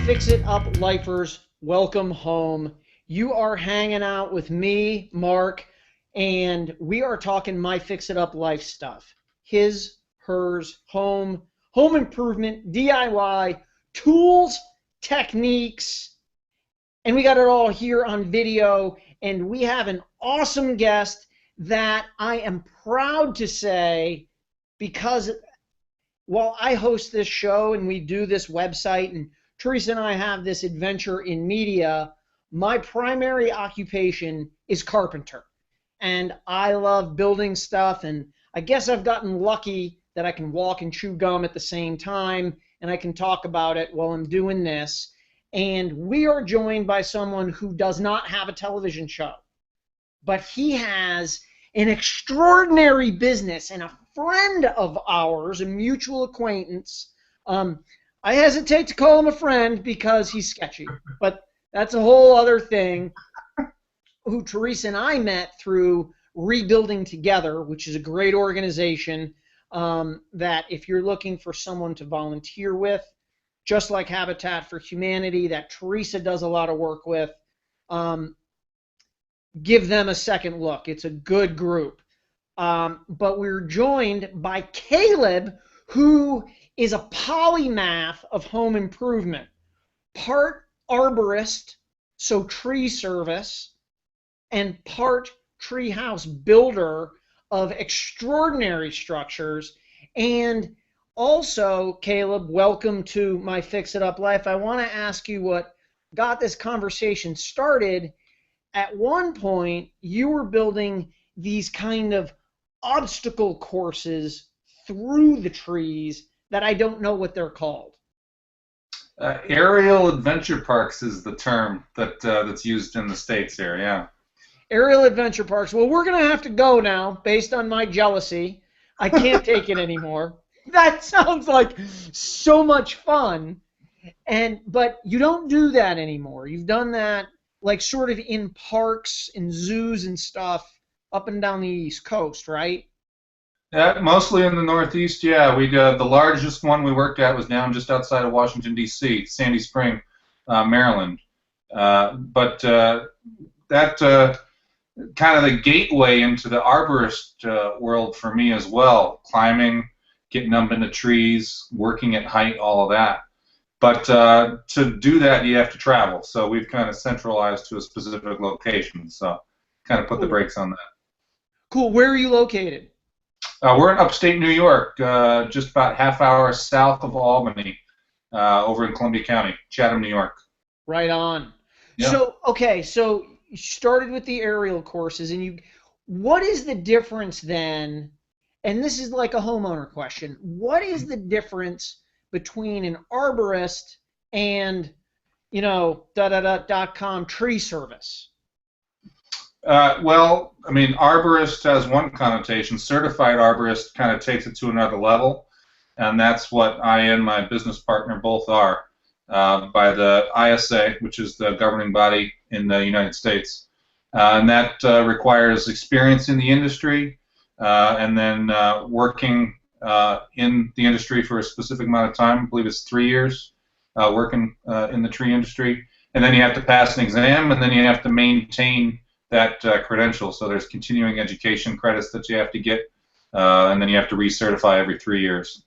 Fix-It-Up Lifers, welcome home. You are hanging out with me, Mark, and we are talking My Fix-It-Up Life stuff. His, hers, home improvement, DIY, tools, techniques, and we got it all here on video, and we have an awesome guest that I am proud to say, because while I host this show and we do this website and Teresa and I have this adventure in media, my primary occupation is carpenter. And I love building stuff, and I guess I've gotten lucky that I can walk and chew gum at the same time, and I can talk about it while I'm doing this. And we are joined by someone who does not have a television show, but he has an extraordinary business, and a friend of ours, a mutual acquaintance. I hesitate to call him a friend because he's sketchy, but that's a whole other thing, who Teresa and I met through Rebuilding Together, which is a great organization that if you're looking for someone to volunteer with, just like Habitat for Humanity that Teresa does a lot of work with, give them a second look. It's a good group. But we're joined by Caleb, who is a polymath of home improvement. Part arborist, so tree service, and part treehouse builder of extraordinary structures. And also, Caleb, welcome to My Fix-It-Up Life. I want to ask you what got this conversation started. At one point, you were building these kind of obstacle courses through the trees that I don't know what they're called. Aerial adventure parks is the term that's used in the States here, yeah. Aerial adventure parks. Well, we're going to have to go now, based on my jealousy. I can't take it anymore. That sounds like so much fun. But you don't do that anymore. You've done that like sort of in parks and zoos and stuff up and down the East Coast, right? Yeah, mostly in the Northeast, yeah. The largest one we worked at was down just outside of Washington, D.C., Sandy Spring, Maryland. But that kind of the gateway into the arborist world for me as well, climbing, getting up into trees, working at height, all of that. But to do that, you have to travel. So we've kind of centralized to a specific location. So kind of put the brakes on that. Cool. Where are you located? We're in upstate New York, just about half hour south of Albany, over in Columbia County, Chatham, New York. Right on. Yeah. So, okay, so you started with the aerial courses, and what is the difference then, and this is like a homeowner question, what is the difference between an arborist and, .com tree service? Well, I mean, arborist has one connotation. Certified arborist kind of takes it to another level, and that's what I and my business partner both are by the ISA, which is the governing body in the United States. And that requires experience in the industry and then working in the industry for a specific amount of time. I believe it's 3 years working in the tree industry. And then you have to pass an exam, and then you have to maintain that credential. So there's continuing education credits that you have to get, and then you have to recertify every 3 years.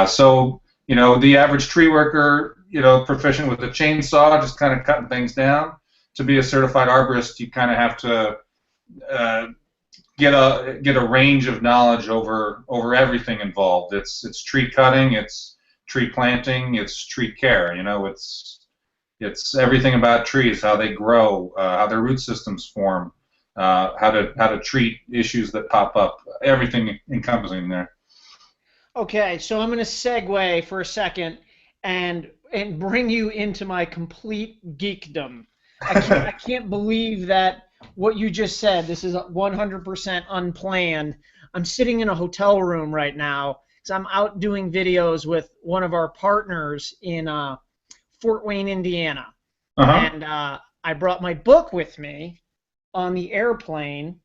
So, the average tree worker, proficient with a chainsaw, just kind of cutting things down. To be a certified arborist, you kind of have to get a range of knowledge over everything involved. It's tree cutting, it's tree planting, it's tree care. It's everything about trees, how they grow, how their root systems form, how to treat issues that pop up. Everything encompassing there. Okay, so I'm going to segue for a second and bring you into my complete geekdom. I can't believe that what you just said. This is 100% unplanned. I'm sitting in a hotel room right now because I'm out doing videos with one of our partners in Fort Wayne, Indiana. And I brought my book with me on the airplane.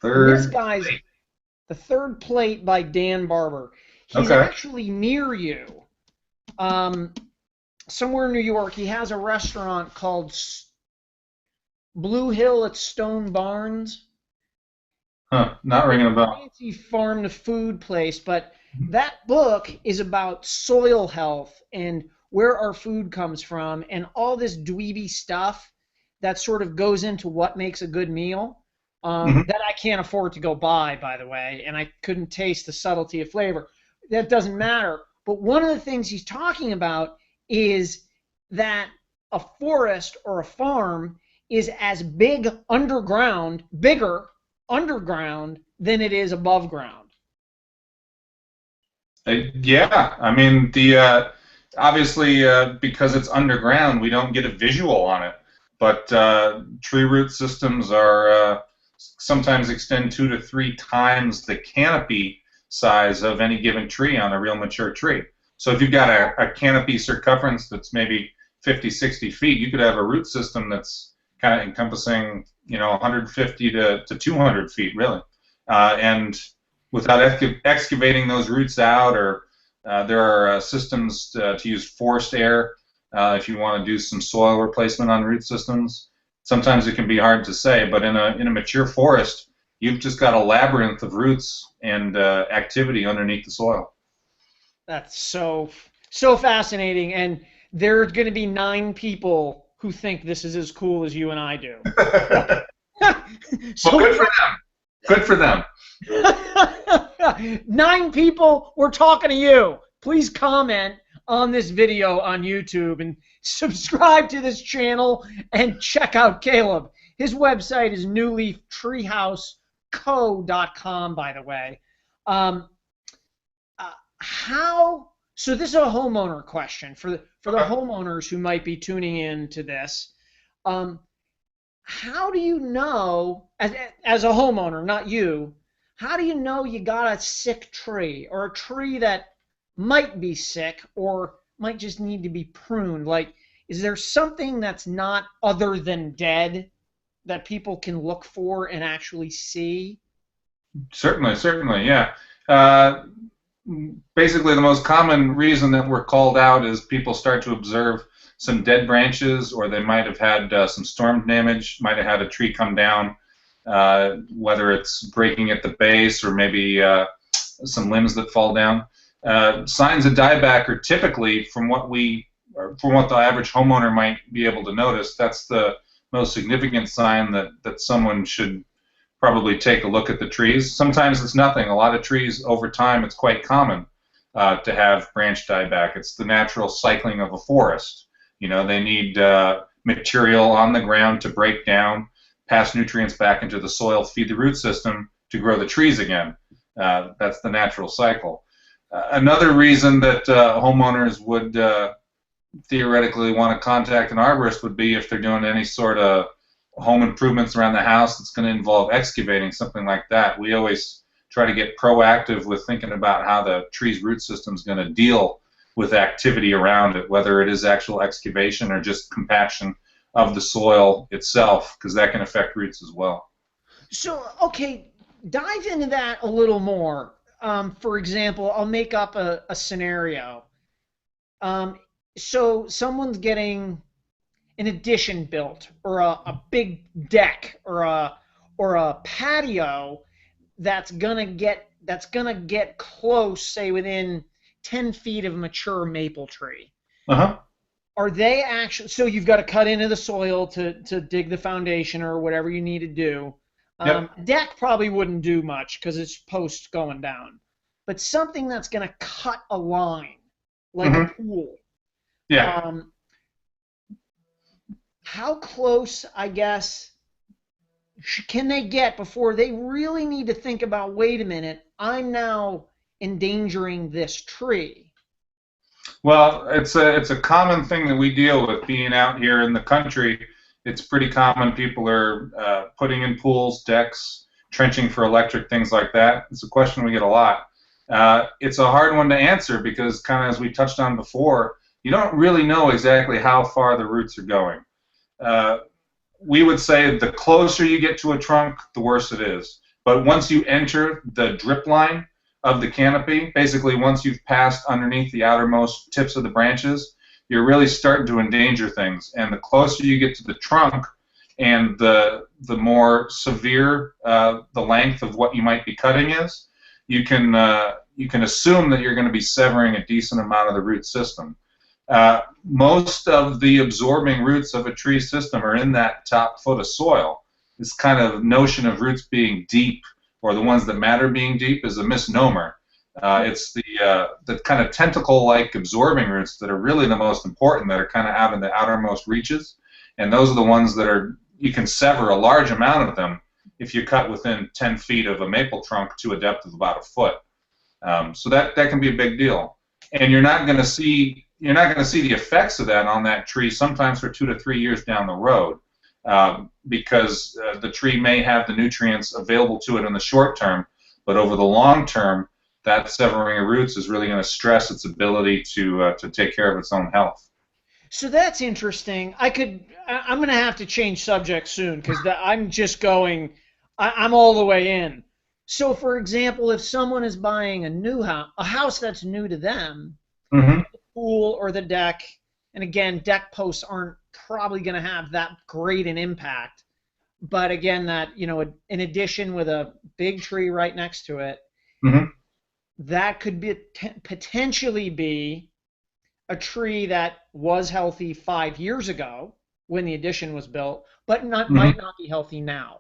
This guy's The Third Plate by Dan Barber. He's actually near you. somewhere in New York. He has a restaurant called Blue Hill at Stone Barns. Huh, not ringing a bell. Fancy farm to food place, but that book is about soil health and where our food comes from and all this dweeby stuff that sort of goes into what makes a good meal, Hmm. that I can't afford to go buy, by the way, and I couldn't taste the subtlety of flavor. That doesn't matter. But one of the things he's talking about is that a forest or a farm is as bigger underground than it is above ground. Yeah, I mean the obviously because it's underground, we don't get a visual on it. But tree root systems are sometimes extend 2 to 3 times the canopy size of any given tree on a real mature tree. So if you've got a canopy circumference that's maybe 50, 60 feet, you could have a root system that's kind of encompassing, 150 to 200 feet, really. And without excavating those roots out, or there are systems to use forced air if you want to do some soil replacement on root systems. Sometimes it can be hard to say, but in a mature forest, you've just got a labyrinth of roots and activity underneath the soil. That's so fascinating, and there are going to be 9 people who think this is as cool as you and I do. Well, So good for them. Good for them. 9 people, we're talking to you. Please comment on this video on YouTube and subscribe to this channel and check out Caleb. His website is newleaftreehouseco.com, by the way. Um, so this is a homeowner question for the Okay. homeowners who might be tuning in to this. Um, how do you know, as a homeowner, not you, how do you know you got a sick tree or a tree that might be sick or might just need to be pruned? Like, is there something that's not other than dead that people can look for and actually see? Certainly, certainly, yeah. Uh, Basically, the most common reason that we're called out is people start to observe some dead branches, or they might have had some storm damage, might have had a tree come down, whether it's breaking at the base or maybe some limbs that fall down. Signs of dieback are typically, from what the average homeowner might be able to notice, that's the most significant sign that someone should probably take a look at the trees. Sometimes it's nothing. A lot of trees, over time, it's quite common to have branch dieback. It's the natural cycling of a forest. They need material on the ground to break down, pass nutrients back into the soil, feed the root system to grow the trees again. That's the natural cycle. Another reason that homeowners would theoretically want to contact an arborist would be if they're doing any sort of home improvements around the house that's going to involve excavating, something like that. We always try to get proactive with thinking about how the tree's root system is going to deal with activity around it, whether it is actual excavation or just compaction of the soil itself, because that can affect roots as well. So, okay, dive into that a little more. For example, I'll make up a scenario. Um, so someone's getting an addition built, or a big deck, or a patio that's gonna get close, say within 10 feet of a mature maple tree. Uh-huh. Are they actually, so you've got to cut into the soil to dig the foundation or whatever you need to do. Yep. Deck probably wouldn't do much because it's post going down, but something that's going to cut a line like a Hmm. pool. Yeah. Um, how close, I guess, can they get before they really need to think about, wait a minute, I'm now endangering this tree? Well, it's a common thing that we deal with being out here in the country. It's pretty common. People are putting in pools, decks, trenching for electric, things like that. It's a question we get a lot. It's a hard one to answer because, kind of as we touched on before, you don't really know exactly how far the roots are going. Uh, we would say the closer you get to a trunk, the worse it is. But once you enter the drip line of the canopy, basically once you've passed underneath the outermost tips of the branches, you're really starting to endanger things. And the closer you get to the trunk, and the more severe the length of what you might be cutting is, you can assume that you're going to be severing a decent amount of the root system. Most of the absorbing roots of a tree system are in that top foot of soil. This kind of notion of roots being deep, or the ones that matter being deep, is a misnomer. It's the kind of tentacle-like absorbing roots that are really the most important, that are kind of out in the outermost reaches, and those are the ones that you can sever a large amount of them if you cut within 10 feet of a maple trunk to a depth of about a foot. So that can be a big deal, and you're not going to see the effects of that on that tree sometimes for 2 to 3 years down the road, because the tree may have the nutrients available to it in the short term, but over the long term, that severing of roots is really going to stress its ability to take care of its own health. So that's interesting. I'm going to have to change subject soon, because I'm just going, I'm all the way in. So, for example, if someone is buying a house that's new to them, mm-hmm. the pool or the deck, and again, deck posts aren't probably going to have that great an impact, but again, that, in addition with a big tree right next to it, mm-hmm. that could be potentially be a tree that was healthy 5 years ago when the addition was built, but mm-hmm. might not be healthy now.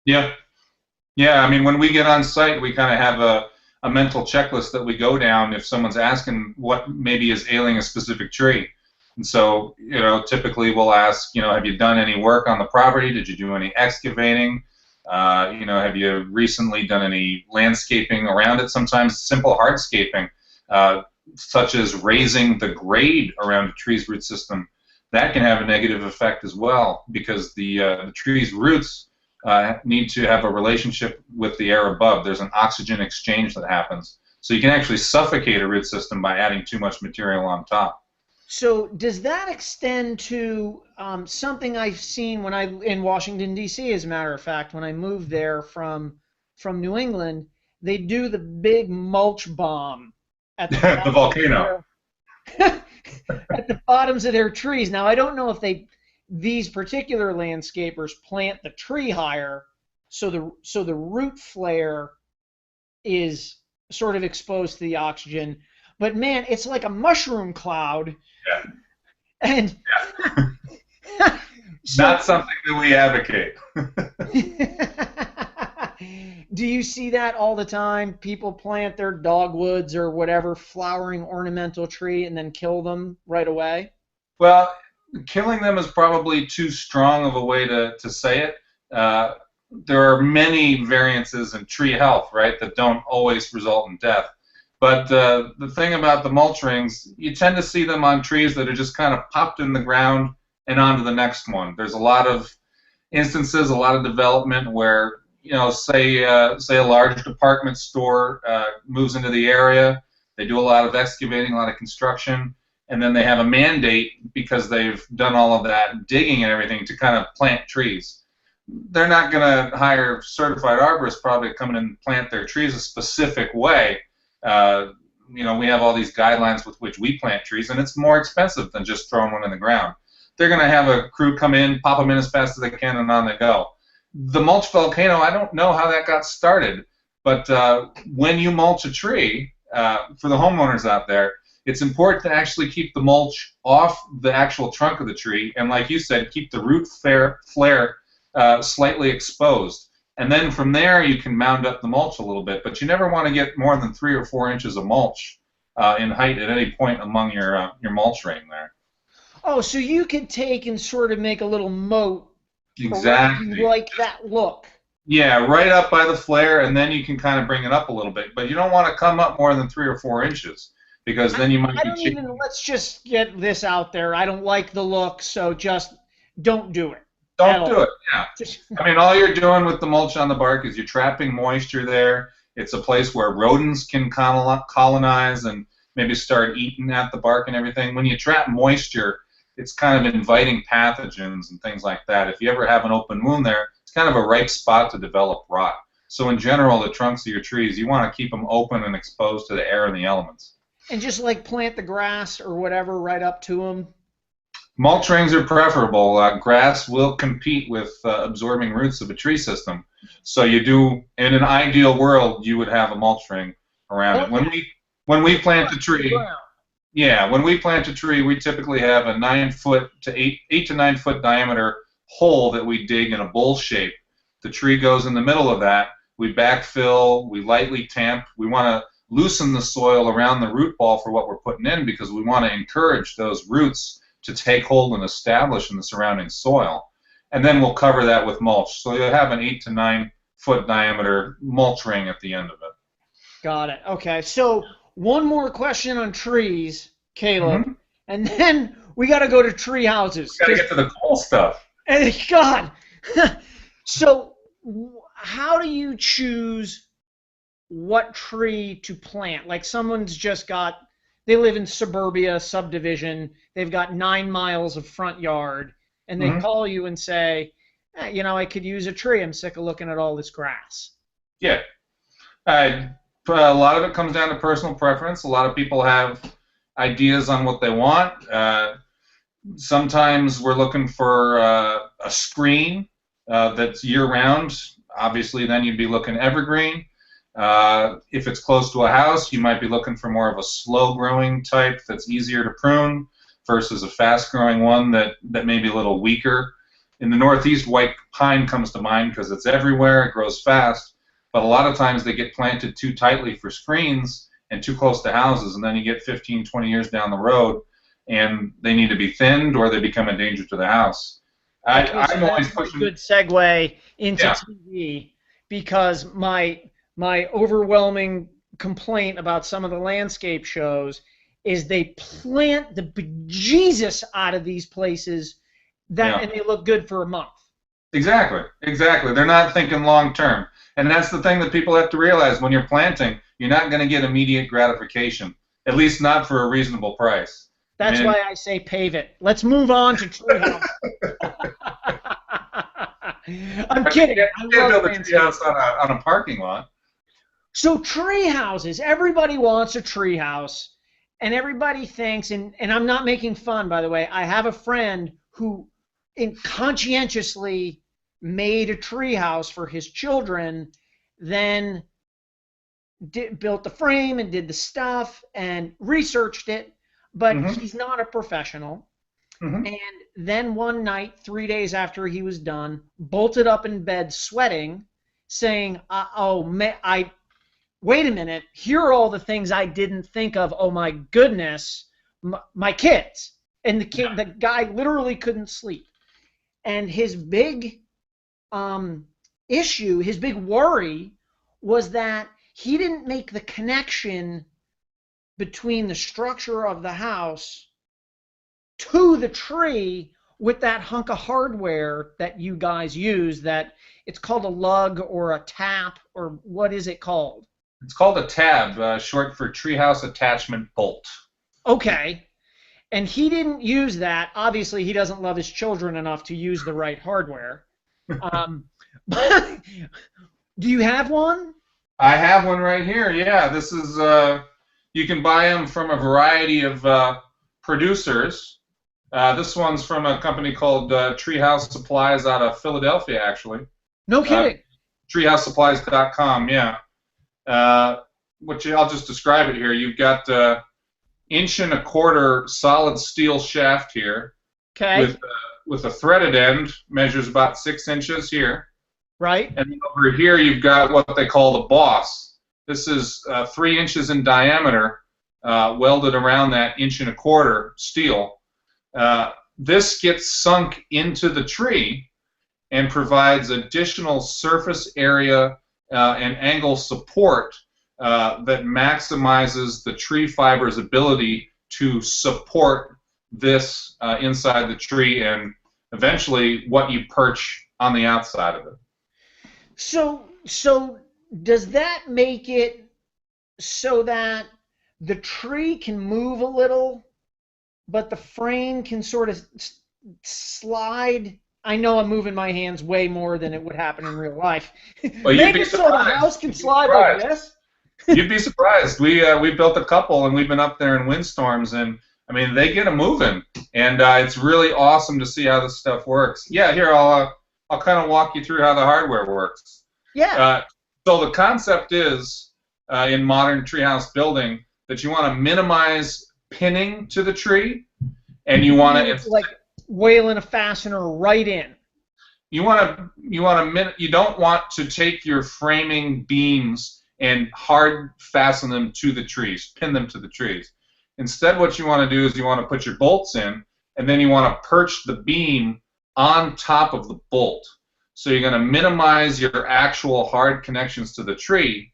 Yeah. I mean, when we get on site, we kind of have a mental checklist that we go down if someone's asking what maybe is ailing a specific tree. And so, typically we'll ask, have you done any work on the property? Did you do any excavating? Have you recently done any landscaping around it? Sometimes simple hardscaping, such as raising the grade around a tree's root system, that can have a negative effect as well, because the tree's roots need to have a relationship with the air above. There's an oxygen exchange that happens. So you can actually suffocate a root system by adding too much material on top. So does that extend to something I've seen in Washington, D.C., as a matter of fact, when I moved there from New England, they do the big mulch bomb at the volcano. At the bottoms of their trees. Now, I don't know if these particular landscapers plant the tree higher, so the root flare is sort of exposed to the oxygen. But man, it's like a mushroom cloud. Yeah. And yeah. Not something that we advocate. Do you see that all the time? People plant their dogwoods or whatever flowering ornamental tree and then kill them right away? Well, killing them is probably too strong of a way to say it. There are many variances in tree health, right, that don't always result in death. But the thing about the mulch rings, you tend to see them on trees that are just kind of popped in the ground and on to the next one. There's a lot of instances, a lot of development where, say a large department store moves into the area, they do a lot of excavating, a lot of construction, and then they have a mandate, because they've done all of that digging and everything, to kind of plant trees. They're not going to hire certified arborists probably to come in and plant their trees a specific way. We have all these guidelines with which we plant trees, and it's more expensive than just throwing one in the ground. They're going to have a crew come in, pop them in as fast as they can, and on they go. The mulch volcano, I don't know how that got started, but when you mulch a tree, for the homeowners out there, it's important to actually keep the mulch off the actual trunk of the tree, and like you said, keep the root flare slightly exposed. And then from there, you can mound up the mulch a little bit, but you never want to get more than 3 or 4 inches of mulch in height at any point among your mulch ring there. Oh, so you could take and sort of make a little moat. Exactly. Like that look. Yeah, right up by the flare, and then you can kind of bring it up a little bit. But you don't want to come up more than 3 or 4 inches, because then you might let's just get this out there. I don't like the look, so just don't do it. Don't do it, yeah. I mean, all you're doing with the mulch on the bark is you're trapping moisture there. It's a place where rodents can colonize and maybe start eating at the bark and everything. When you trap moisture, it's kind of inviting pathogens and things like that. If you ever have an open wound there, it's kind of a ripe spot to develop rot. So in general, the trunks of your trees, you want to keep them open and exposed to the air and the elements. And just like plant the grass or whatever right up to them. Mulch rings are preferable. Grass will compete with absorbing roots of a tree system. So you do, in an ideal world, you would have a mulch ring around it. When we plant a tree, yeah, when we plant a tree, we typically have a 9 foot to 8 to 9 foot diameter hole that we dig in a bowl shape. The tree goes in the middle of that. We backfill, we lightly tamp. We want to loosen the soil around the root ball for what we're putting in because we want to encourage those roots to take hold and establish in the surrounding soil. And then we'll cover that with mulch. So you'll have an 8 to 9 foot diameter mulch ring at the end of it. Got it. Okay. So one more question on trees, Caleb, and then we got to go to tree houses. Got to get to the cool stuff. God. So how do you choose what tree to plant? Like someone's just got, they live in suburbia subdivision, they've got 9 miles of front yard, and they call you and say, you know, I could use a tree. I'm sick of looking at all this grass. Yeah. A lot of it comes down to personal preference. A lot of people have ideas on what they want. Sometimes we're looking for a screen that's year-round. Obviously, then you'd be looking evergreen. If it's close to a house, you might be looking for more of a slow-growing type that's easier to prune versus a fast-growing one that may be a little weaker. In the Northeast, white pine comes to mind because it's everywhere, it grows fast, but a lot of times they get planted too tightly for screens and too close to houses, and then you get 15, 20 years down the road, and they need to be thinned or they become a danger to the house. I'm always pushing. Good segue into TV, because my overwhelming complaint about some of the landscape shows is they plant the bejesus out of these places and they look good for a month. Exactly. They're not thinking long term. And that's the thing that people have to realize. When you're planting, you're not going to get immediate gratification, at least not for a reasonable price. That's why I say pave it. Let's move on to Treehouse. I'm kidding. You can't build a treehouse on a parking lot. So tree houses, everybody wants a tree house, and everybody thinks, and I'm not making fun, by the way, I have a friend who conscientiously made a tree house for his children, then built the frame and did the stuff and researched it, but he's not a professional. And then one night, 3 days after he was done, bolted up in bed sweating, saying, wait a minute, here are all the things I didn't think of. Oh my goodness, my kids. And the guy literally couldn't sleep. And his big issue, his big worry was that he didn't make the connection between the structure of the house to the tree with that hunk of hardware that you guys use, that it's called a lug or a tap, or what is it called? It's called a tab, short for Treehouse Attachment Bolt. Okay. And he didn't use that. Obviously, he doesn't love his children enough to use the right hardware. Do you have one? I have one right here, yeah. This is, you can buy them from a variety of producers. This one's from a company called Treehouse Supplies out of Philadelphia, actually. No kidding. Treehousesupplies.com, yeah. Which I'll just describe it here. You've got 1.25 inch solid steel shaft here. Okay. With a threaded end, measures about 6 inches here. Right. And over here you've got what they call the boss. This is 3 inches in diameter, welded around that 1.25 inch steel. This gets sunk into the tree and provides additional surface area and angle support that maximizes the tree fiber's ability to support this inside the tree and eventually what you perch on the outside of it. So does that make it so that the tree can move a little, but the frame can sort of slide? I know I'm moving my hands way more than it would happen in real life. Well, Make it so the house can slide like this? You'd be surprised. We built a couple, and we've been up there in windstorms, and I mean they get them moving, and it's really awesome to see how this stuff works. Yeah, here I'll kind of walk you through how the hardware works. Yeah. So the concept is in modern treehouse building that you want to minimize pinning to the tree, and you want to It's like whaling a fastener right in. you don't want to take your framing beams and hard fasten them to the trees, pin them to the trees. Instead, what you want to do is you want to put your bolts in, and then you want to perch the beam on top of the bolt. So you're going to minimize your actual hard connections to the tree,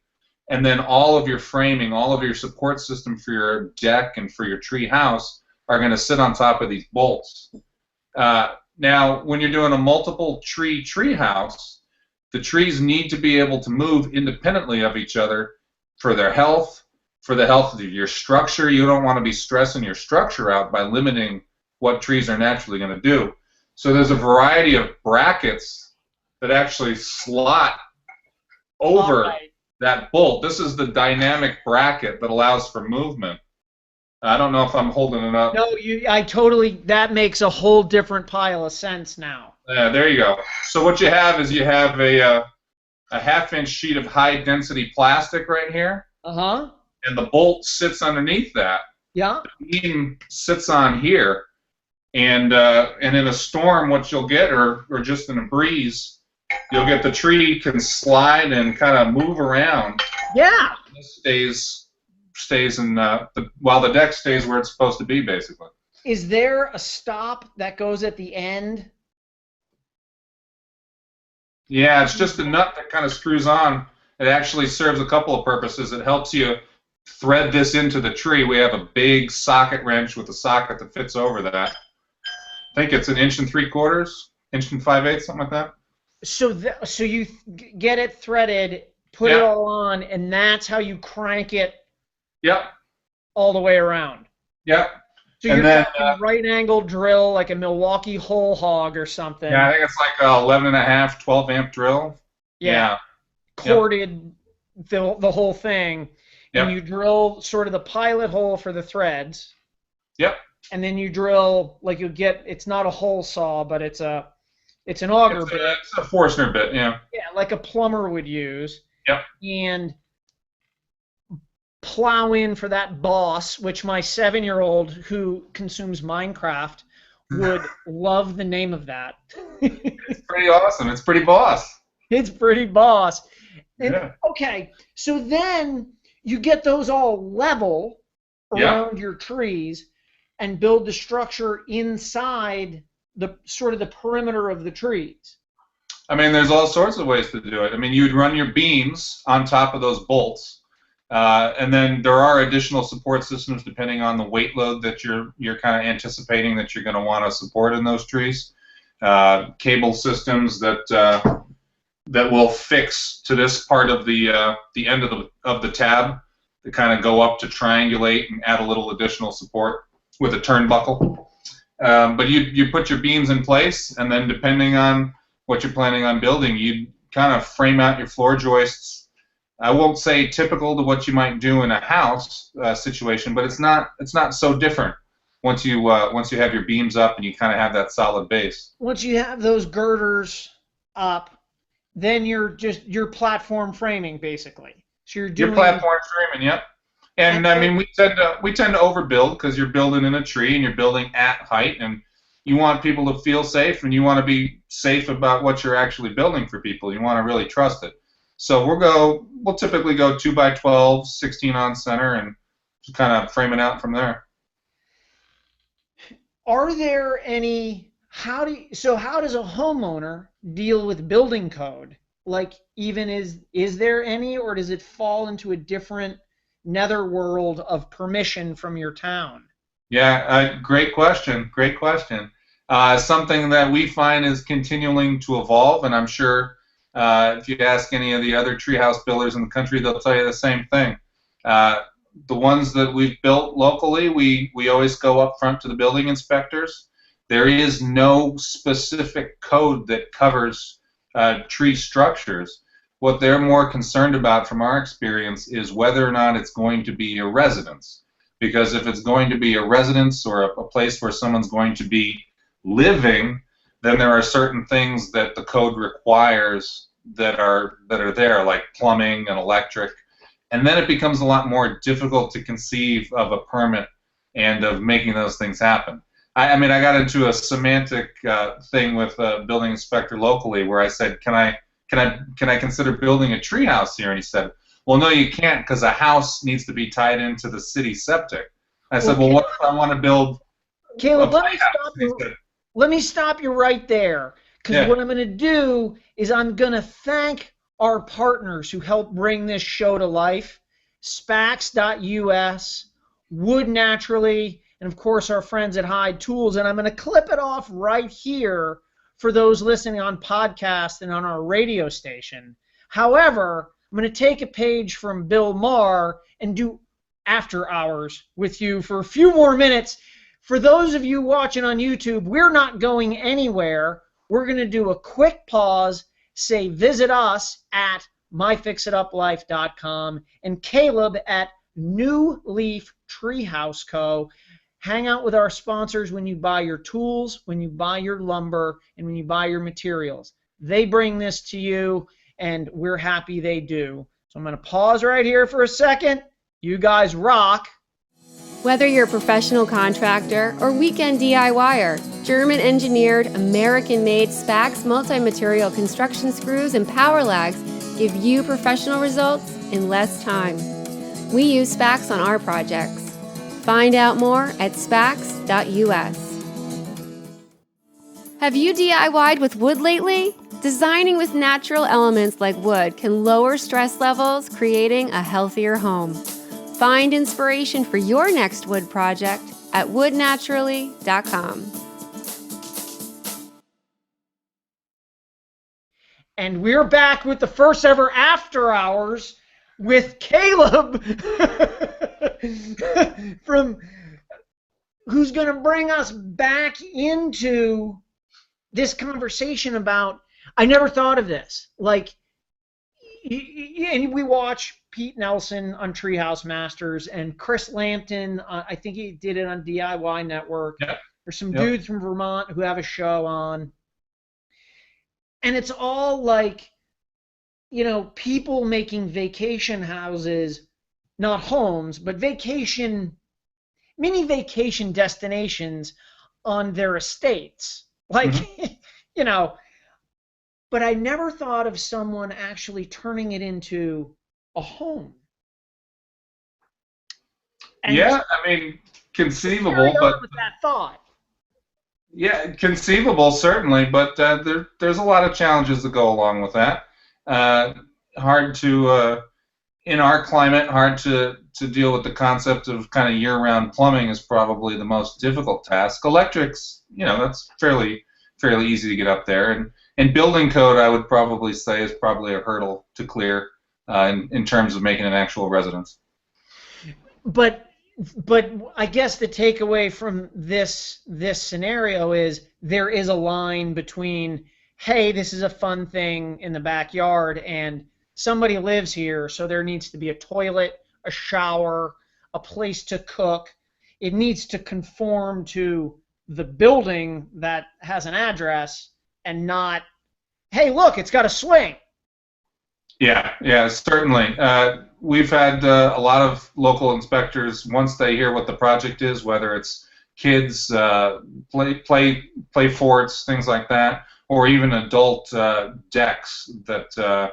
and then all of your framing, all of your support system for your deck and for your tree house are going to sit on top of these bolts. Now, when you're doing a multiple tree house, the trees need to be able to move independently of each other for their health, for the health of your structure. You don't want to be stressing your structure out by limiting what trees are naturally going to do. So there's a variety of brackets that actually slot over that bolt. This is the dynamic bracket that allows for movement. I don't know if I'm holding it up. No, that makes a whole different pile of sense now. Yeah, there you go. So what you have is you have a half-inch sheet of high-density plastic right here. Uh-huh. And the bolt sits underneath that. Yeah. The beam sits on here. And in a storm, what you'll get, or just in a breeze, you'll get the tree can slide and kind of move around. Yeah. This stays in while the deck stays where it's supposed to be, basically. Is there a stop that goes at the end? Yeah, it's just a nut that kind of screws on. It actually serves a couple of purposes. It helps you thread this into the tree. We have a big socket wrench with a socket that fits over that. I think it's 1 3/4 inches, 1 5/8 something like that. So you get it threaded, put it all on, and that's how you crank it. Yep. All the way around. Yep. So you're talking right-angle drill, like a Milwaukee whole hog or something. Yeah, I think it's like a 11.5, 12-amp drill. Yeah. Corded the whole thing. Yep. And you drill sort of the pilot hole for the threads. Yep. And then you drill, like it's not a hole saw, but it's an auger bit. It's a Forstner bit, yeah. Yeah, like a plumber would use. Yep. And plow in for that boss, which my 7-year-old who consumes Minecraft would love the name of that. It's pretty awesome. It's pretty boss. It's pretty boss. And, yeah. Okay, so then you get those all level around your trees and build the structure inside the sort of the perimeter of the trees. I mean, there's all sorts of ways to do it. I mean, you'd run your beams on top of those bolts. And then there are additional support systems depending on the weight load that you're kind of anticipating that you're going to want to support in those trees. Cable systems that will fix to this part of the end of the tab that kind of go up to triangulate and add a little additional support with a turnbuckle. But you put your beams in place, and then depending on what you're planning on building, you kind of frame out your floor joists. I won't say typical to what you might do in a house situation, but it's not so different once you have your beams up and you kind of have that solid base. Once you have those girders up, then you're platform framing basically. So you're doing your platform framing, yep. And I mean, we tend to overbuild because you're building in a tree and you're building at height, and you want people to feel safe, and you want to be safe about what you're actually building for people. You want to really trust it. So we'll typically go 2x12, 16 on center, and just kind of frame it out from there. Are there any? How does a homeowner deal with building code? Like, even is there any, or does it fall into a different netherworld of permission from your town? Yeah, great question. Great question. Something that we find is continuing to evolve, and I'm sure. If you ask any of the other treehouse builders in the country, they'll tell you the same thing. The ones that we've built locally, we always go up front to the building inspectors. There is no specific code that covers tree structures. What they're more concerned about, from our experience, is whether or not it's going to be a residence. Because if it's going to be a residence or a place where someone's going to be living, then there are certain things that the code requires that are there, like plumbing and electric. And then it becomes a lot more difficult to conceive of a permit and of making those things happen. I mean, I got into a semantic thing with a building inspector locally where I said, can I consider building a treehouse here? And he said, well, no, you can't, because a house needs to be tied into the city septic. I said, well, what if I want to build Caleb, a playhouse? Let me stop you right there, because what I'm going to do is I'm going to thank our partners who helped bring this show to life, Spax.us, Wood Naturally, and of course our friends at Hyde Tools. And I'm going to clip it off right here for those listening on podcast and on our radio station. However, I'm going to take a page from Bill Maher and do after hours with you for a few more minutes. For those of you watching on YouTube, we're not going anywhere. We're going to do a quick pause, say visit us at MyFixitUpLife.com and Caleb at New Leaf Treehouse Co. Hang out with our sponsors when you buy your tools, when you buy your lumber, and when you buy your materials. They bring this to you, and we're happy they do. So I'm going to pause right here for a second. You guys rock. Whether you're a professional contractor or weekend DIYer, German-engineered, American-made Spax multi-material construction screws and power lags give you professional results in less time. We use Spax on our projects. Find out more at Spax.us. Have you DIY'd with wood lately? Designing with natural elements like wood can lower stress levels, creating a healthier home. Find inspiration for your next wood project at woodnaturally.com. And we're back with the first ever After Hours with Caleb from who's going to bring us back into this conversation about, I never thought of this. Like, and we watch Pete Nelson on Treehouse Masters and Chris Lampton. I think he did it on DIY Network. Yep. There's some dudes from Vermont who have a show on. And it's all like, you know, people making vacation houses, not homes, but mini vacation destinations on their estates. Like, you know, but I never thought of someone actually turning it into a home. And I mean, conceivable, but with that thought. Yeah, conceivable certainly, but there's a lot of challenges that go along with that. Hard to, in our climate, hard to deal with the concept of kind of year-round plumbing is probably the most difficult task. Electrics, you know, that's fairly easy to get up there, and building code, I would probably say, is probably a hurdle to clear in terms of making an actual residence. But I guess the takeaway from this scenario is there is a line between, hey, this is a fun thing in the backyard, and somebody lives here, so there needs to be a toilet, a shower, a place to cook. It needs to conform to the building that has an address, and not, hey, look, it's got a swing. Yeah, certainly. We've had a lot of local inspectors, once they hear what the project is, whether it's kids, play forts, things like that, or even adult decks that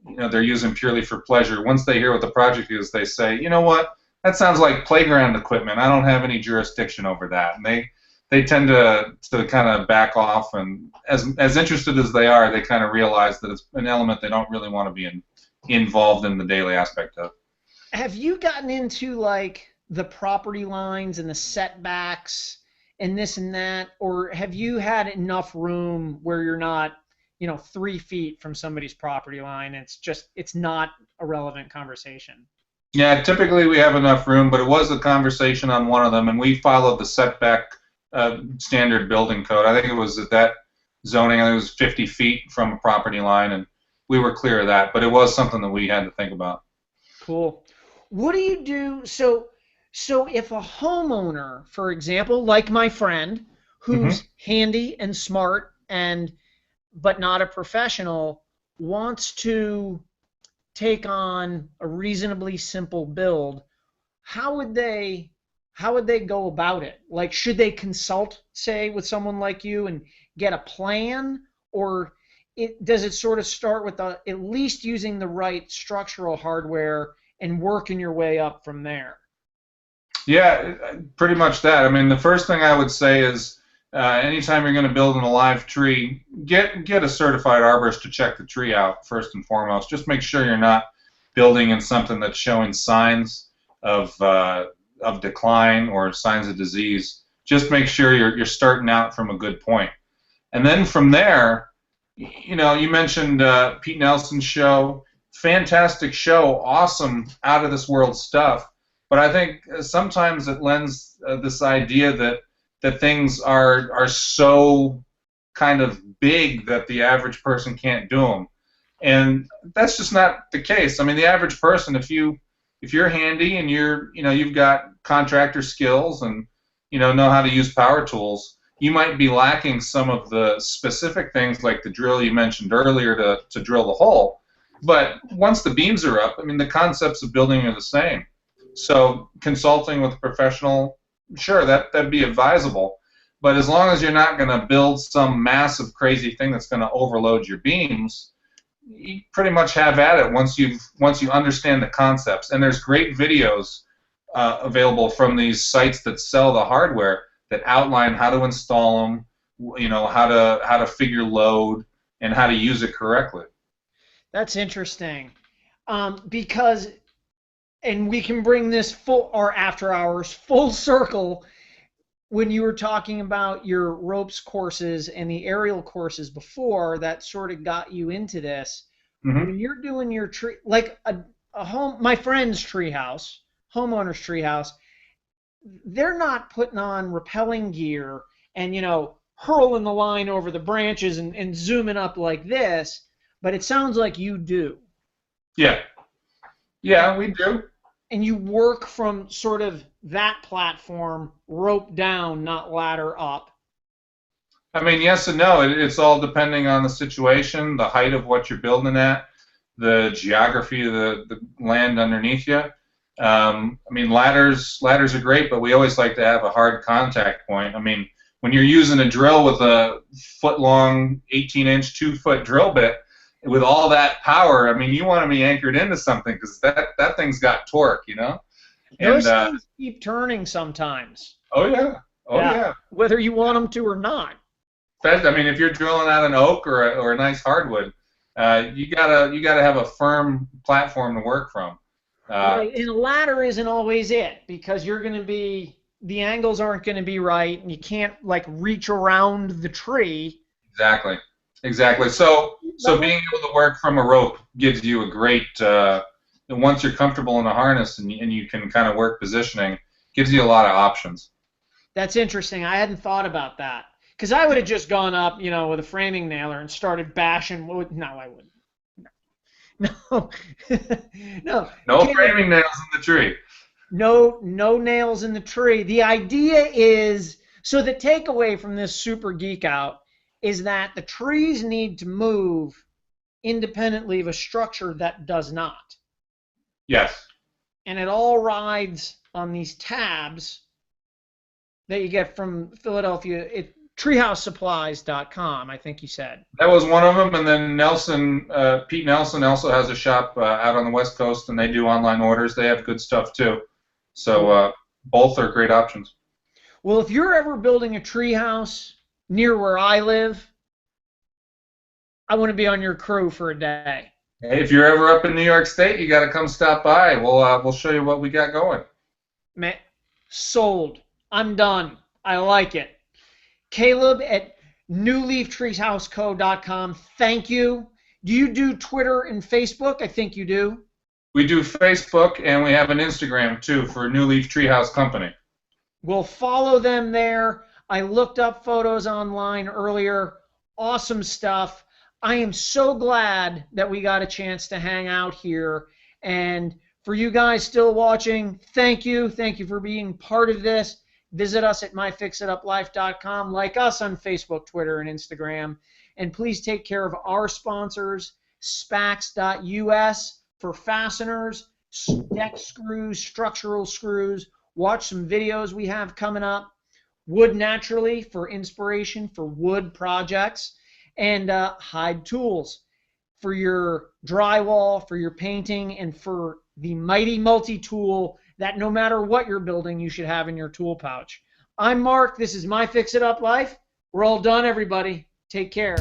you know, they're using purely for pleasure. Once they hear what the project is, they say, you know what, that sounds like playground equipment. I don't have any jurisdiction over that. And they tend to kind of back off, and as interested as they are, they kind of realize that it's an element they don't really want to be involved in the daily aspect of. Have you gotten into like the property lines and the setbacks and this and that, or have you had enough room where you're not, you know, 3 feet from somebody's property line? It's not a relevant conversation. Yeah, typically we have enough room, but it was a conversation on one of them, and we followed the setback standard building code. I think it was at that zoning, I think it was 50 feet from a property line, and we were clear of that. But it was something that we had to think about. Cool. What do you do? So if a homeowner, for example, like my friend, who's handy and smart but not a professional, wants to take on a reasonably simple build, how would they go about it? Like, should they consult, say, with someone like you and get a plan, or does it sort of start with at least using the right structural hardware and working your way up from there? Yeah, pretty much that. I mean, the first thing I would say is anytime you're going to build an alive tree, get a certified arborist to check the tree out first and foremost. Just make sure you're not building in something that's showing signs of decline or signs of disease. Just make sure you're starting out from a good point. And then from there, you mentioned Pete Nelson's show. Fantastic show, awesome, out of this world stuff. But I think sometimes it lends this idea that things are so kind of big that the average person can't do them, and that's just not the case. I mean, the average person, if you're handy and you've got contractor skills and know how to use power tools, you might be lacking some of the specific things like the drill you mentioned earlier to drill the hole. But once the beams are up, I mean, the concepts of building are the same. So consulting with a professional, sure, that'd be advisable. But as long as you're not going to build some massive crazy thing that's going to overload your beams, you pretty much have at it once you understand the concepts. And there's great videos available from these sites that sell the hardware that outline how to install them, how to figure load and how to use it correctly. That's interesting, because, and we can bring this after hours full circle. When you were talking about your ropes courses and the aerial courses before, that sort of got you into this. When you're doing your tree, like my friend's treehouse, homeowner's treehouse, they're not putting on rappelling gear and hurling the line over the branches and zooming up like this. But it sounds like you do. Yeah, we do. And you work from sort of that platform, rope down, not ladder up. I mean, yes and no. It's all depending on the situation, the height of what you're building at, the geography of the land underneath you. I mean, ladders are great, but we always like to have a hard contact point. I mean, when you're using a drill with a foot-long, 18-inch, 2-foot drill bit, with all that power, I mean, you want to be anchored into something because that thing's got torque, Those things keep turning sometimes. Oh yeah. Whether you want them to or not. I mean, if you're drilling out an oak or a nice hardwood, you gotta have a firm platform to work from. Right, and a ladder isn't always it, because the angles aren't going to be right, and you can't reach around the tree. Exactly. So being able to work from a rope gives you a great. Once you're comfortable in the harness and you can kind of work positioning, gives you a lot of options. That's interesting. I hadn't thought about that, because I would have just gone up, with a framing nailer and started bashing. No, I wouldn't. No. No framing nails in the tree. No nails in the tree. The idea is, so the takeaway from this super geek out is that the trees need to move independently of a structure that does not. Yes. And it all rides on these tabs that you get from Philadelphia. Treehousesupplies.com, I think you said. That was one of them, and then Pete Nelson also has a shop out on the West Coast, and they do online orders. They have good stuff too. So both are great options. Well, if you're ever building a treehouse near where I live, I want to be on your crew for a day. Hey, if you're ever up in New York State, you got to come stop by. We'll show you what we got going. Man, sold. I'm done. I like it. Caleb at newleaftreehouseco.com. Thank you. Do you do Twitter and Facebook? I think you do. We do Facebook, and we have an Instagram too for New Leaf Treehouse Company. We'll follow them there. I looked up photos online earlier. Awesome stuff. I am so glad that we got a chance to hang out here. And for you guys still watching, thank you. Thank you for being part of this. Visit us at MyFixitUpLife.com. Like us on Facebook, Twitter, and Instagram. And please take care of our sponsors, Spax.us for fasteners, deck screws, structural screws. Watch some videos we have coming up. Wood Naturally for inspiration for wood projects. And Hide Tools for your drywall, for your painting, and for the mighty multi-tool that no matter what you're building, you should have in your tool pouch. I'm Mark. This is My Fix It Up Life. We're all done, everybody. Take care.